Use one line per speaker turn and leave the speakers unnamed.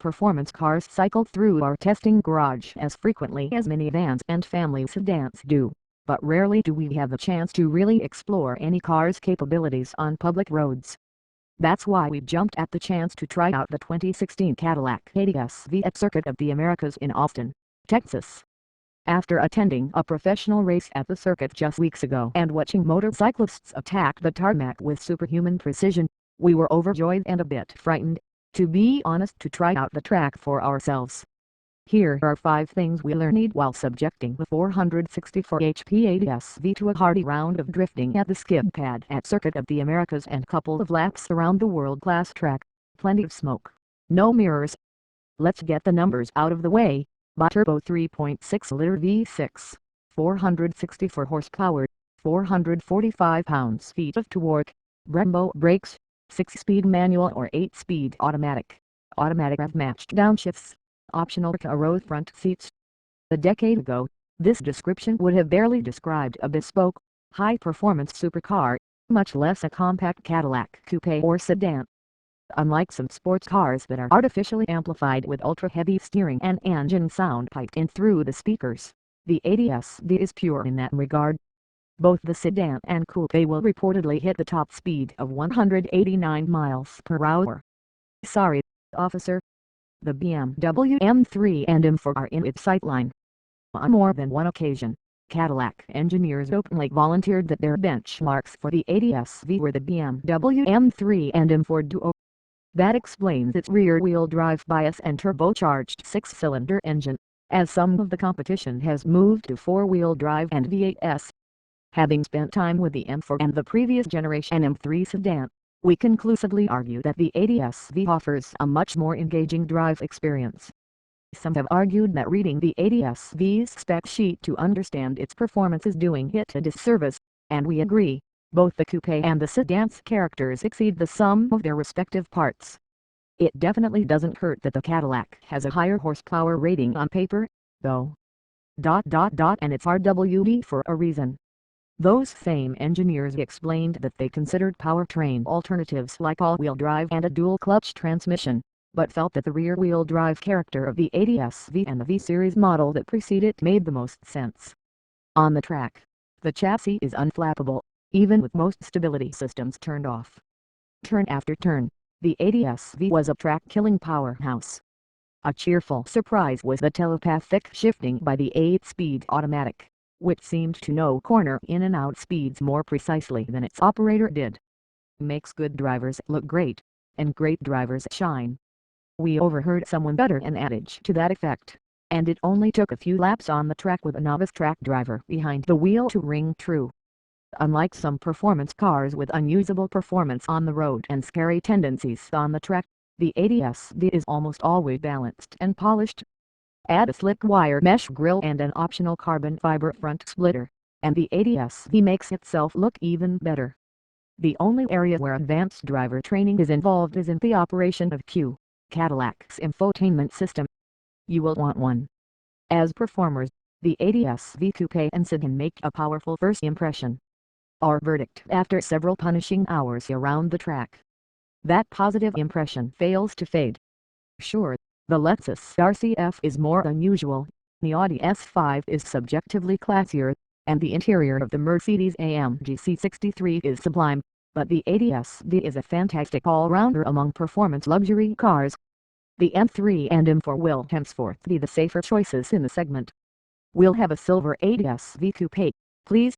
performance cars cycle through our testing garage as frequently as minivans and family sedans do, but rarely do we have the chance to really explore any car's capabilities on public roads. That's why we jumped at the chance to try out the 2016 Cadillac ATS-V at Circuit of the Americas in Austin, Texas. After attending a professional race at the circuit just weeks ago and watching motorcyclists attack the tarmac with superhuman precision, we were overjoyed and a bit frightened, to be honest, to try out the track for ourselves. Here are 5 things we learned while subjecting the 464 HP ATS-V to a hearty round of drifting at the skid pad at Circuit of the Americas and couple of laps around the world-class track. Plenty of smoke, no mirrors. Let's get the numbers out of the way. Biturbo 3.6-liter V6, 464 horsepower, 445 pounds-feet of torque, Brembo brakes, 6-speed manual or 8-speed automatic, automatic rev-matched downshifts, optional Recaro front seats. A decade ago, this description would have barely described a bespoke, high-performance supercar, much less a compact Cadillac Coupe or Sedan. Unlike some sports cars that are artificially amplified with ultra-heavy steering and engine sound piped in through the speakers, the ATS-V is pure in that regard. Both the Sedan and Coupe will reportedly hit the top speed of 189 miles per hour. Sorry, officer. The BMW M3 and M4 are in its sightline. On more than one occasion, Cadillac engineers openly volunteered that their benchmarks for the ATS-V were the BMW M3 and M4 Duo. That explains its rear-wheel drive bias and turbocharged 6-cylinder engine, as some of the competition has moved to 4-wheel drive and V8s. Having spent time with the M4 and the previous generation M3 sedan, we conclusively argue that the ATS-V offers a much more engaging drive experience. Some have argued that reading the ATS-V's spec sheet to understand its performance is doing it a disservice, and we agree. Both the coupe and the sedan's characters exceed the sum of their respective parts. It definitely doesn't hurt that the Cadillac has a higher horsepower rating on paper, though. And it's RWD for a reason. Those same engineers explained that they considered powertrain alternatives like all-wheel drive and a dual-clutch transmission, but felt that the rear-wheel drive character of the ATS-V and the V-Series model that preceded it made the most sense. On the track, the chassis is unflappable, even with most stability systems turned off. Turn after turn, the ATS-V was a track-killing powerhouse. A cheerful surprise was the telepathic shifting by the 8-speed automatic, which seemed to know corner in and out speeds more precisely than its operator did. Makes good drivers look great, and great drivers shine. We overheard someone utter an adage to that effect, and it only took a few laps on the track with a novice track driver behind the wheel to ring true. Unlike some performance cars with unusable performance on the road and scary tendencies on the track, the ATS-V is almost always balanced and polished. Add a slick wire mesh grille and an optional carbon fiber front splitter, and the ATS-V makes itself look even better. The only area where advanced driver training is involved is in the operation of Cadillac's infotainment system. You will want one. As performers, the ATS-V Coupe and Sedan make a powerful first impression. Our verdict after several punishing hours around the track: that positive impression fails to fade. Sure, the Lexus RCF is more unusual, the Audi S5 is subjectively classier, and the interior of the Mercedes-AMG C63 is sublime, but the ATS-V is a fantastic all-rounder among performance luxury cars. The M3 and M4 will henceforth be the safer choices in the segment. We'll have a silver ATS-V Coupe, please.